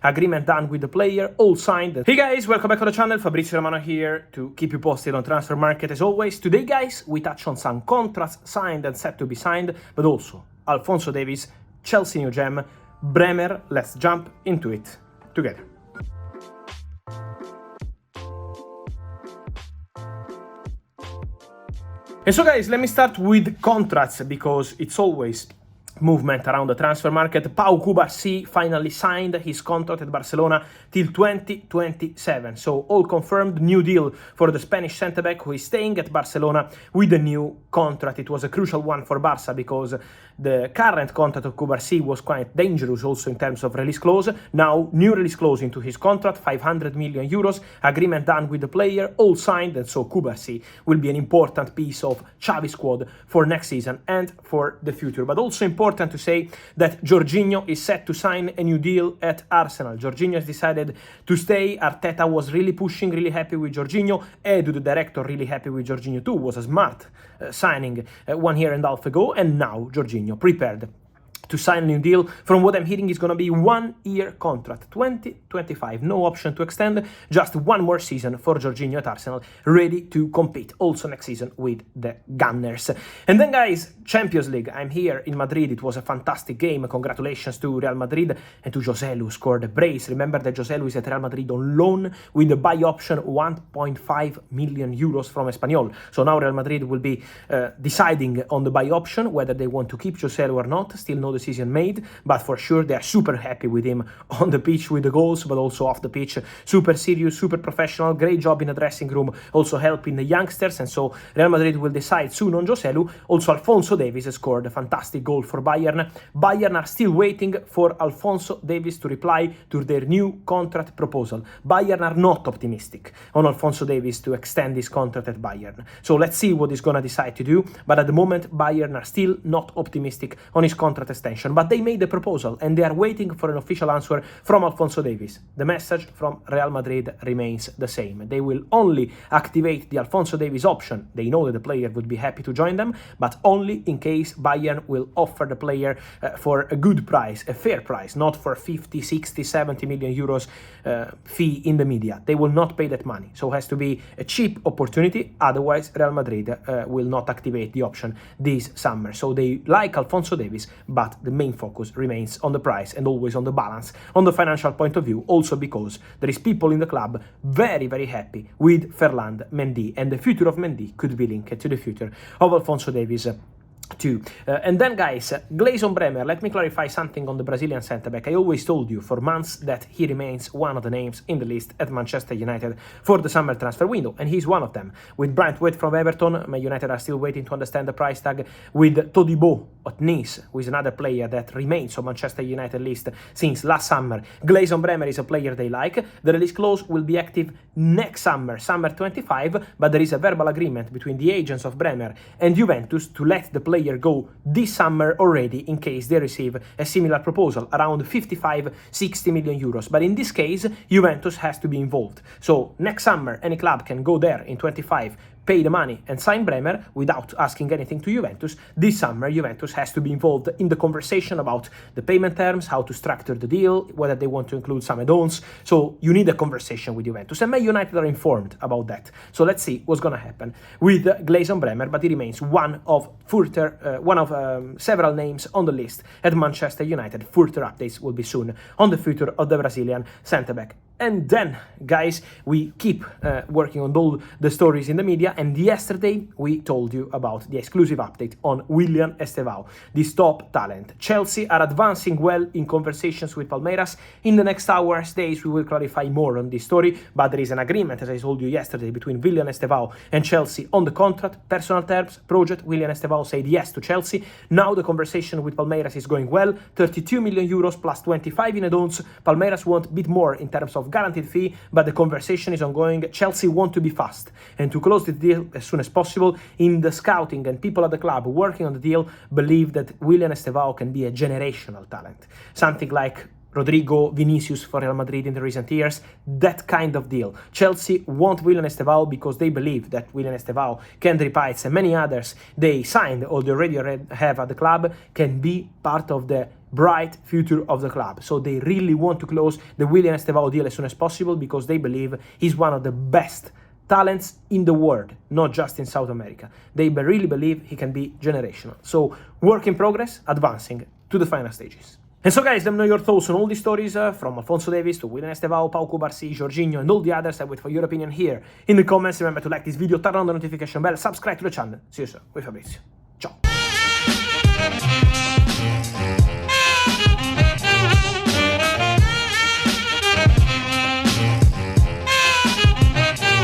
agreement done with the player, all signed. Hey guys, welcome back to the channel. Fabrizio Romano here to keep you posted on transfer market as always. Today guys, we touch on some contracts signed and set to be signed, but also Alphonso Davies, Chelsea new gem, Bremer. Let's jump into it together. And so guys, let me start with contracts because it's always movement around the transfer market. Pau Cubarsí finally signed his contract at Barcelona till 2027. So all confirmed, new deal for the Spanish centre-back who is staying at Barcelona with a new contract. It was a crucial one for Barca because the current contract of Cubarsí was quite dangerous also in terms of release clause. Now, new release clause into his contract, 500 million euros, agreement done with the player, all signed, and so Cubarsí will be an important piece of Xavi's squad for next season and for the future. But also important to say that Jorginho is set to sign a new deal at Arsenal. Jorginho has decided to stay. Arteta was really pushing, really happy with Jorginho. Edu, the director, really happy with Jorginho too. Was a smart signing 1 year and a half ago, and now Jorginho prepared to sign a new deal. From what I'm hearing, it's going to be 1 year contract, 2025, no option to extend, just one more season for Jorginho at Arsenal, ready to compete also next season with the Gunners. And then guys, Champions League, I'm here in Madrid. It was a fantastic game. Congratulations to Real Madrid and to Joselu, who scored a brace. Remember that Joselu is at Real Madrid on loan with a buy option, 1.5 million euros from Espanyol. So now Real Madrid will be deciding on the buy option whether they want to keep Joselu or not. Still no decision made, but for sure they are super happy with him on the pitch with the goals, but also off the pitch. Super serious, super professional, great job in the dressing room, also helping the youngsters, and so Real Madrid will decide soon on Joselu. Also Alphonso Davies scored a fantastic goal for Bayern. Bayern are still waiting for Alphonso Davies to reply to their new contract proposal. Bayern are not optimistic on Alphonso Davies to extend his contract at Bayern. So let's see what he's gonna decide to do, but at the moment Bayern are still not optimistic on his contract extension. But they made the proposal and they are waiting for an official answer from Alphonso Davies. The message from Real Madrid remains the same. They will only activate the Alphonso Davies option. They know that the player would be happy to join them, but only in case Bayern will offer the player for a good price, a fair price, not for 50, 60, 70 million euros fee in the media. They will not pay that money. So it has to be a cheap opportunity. Otherwise, Real Madrid will not activate the option this summer. So they like Alphonso Davies, but the main focus remains on the price and always on the balance, on the financial point of view, also because there is people in the club very, very happy with Ferland Mendy, and the future of Mendy could be linked to the future of Alphonso Davies too. And then guys, Gleison Bremer, let me clarify something on the Brazilian centre-back. I always told you for months that he remains one of the names in the list at Manchester United for the summer transfer window, and he's one of them. With Brantwaite from Everton, Man United are still waiting to understand the price tag. With Todibo at Nice, who is another player that remains on Manchester United list since last summer, Gleison Bremer is a player they like. The release clause will be active next summer, summer 25, but there is a verbal agreement between the agents of Bremer and Juventus to let the player go this summer already in case they receive a similar proposal, around 55-60 million euros. But in this case, Juventus has to be involved. So next summer, any club can go there in 25, pay the money and sign Bremer without asking anything to Juventus. This summer, Juventus has to be involved in the conversation about the payment terms, how to structure the deal, whether they want to include some add-ons. So you need a conversation with Juventus, and Man United are informed about that. So let's see what's going to happen with Gleison Bremer, but he remains one of several names on the list at Manchester United. Further updates will be soon on the future of the Brazilian centre-back. And then, guys, we keep working on all the stories in the media, and yesterday we told you about the exclusive update on William Estevao, this top talent. Chelsea are advancing well in conversations with Palmeiras. In the next hours, days, we will clarify more on this story, but there is an agreement, as I told you yesterday, between William Estevao and Chelsea on the contract, personal terms, project. William Estevao said yes to Chelsea. Now the conversation with Palmeiras is going well, 32 million euros plus 25 in add-ons. Palmeiras want a bit more in terms of guaranteed fee, but the conversation is ongoing. Chelsea want to be fast and to close the deal as soon as possible. In the scouting and people at the club working on the deal believe that William Estevao can be a generational talent, something like Rodrigo, Vinicius for Real Madrid in the recent years, that kind of deal. Chelsea want William Estevao because they believe that William Estevao, Kendry Paitz and many others they signed or they already have at the club can be part of the bright future of the club. So they really want to close the William Estevao deal as soon as possible because they believe he's one of the best talents in the world, not just in South America. They really believe he can be generational. So work in progress, advancing to the final stages. And so guys, let me know your thoughts on all these stories from Alphonso Davies to William Estevao, Pau Cubarsí, Jorginho and all the others. I wait for your opinion here in the comments. Remember to like this video, turn on the notification bell, subscribe to the channel. See you soon with Fabrizio. Ciao.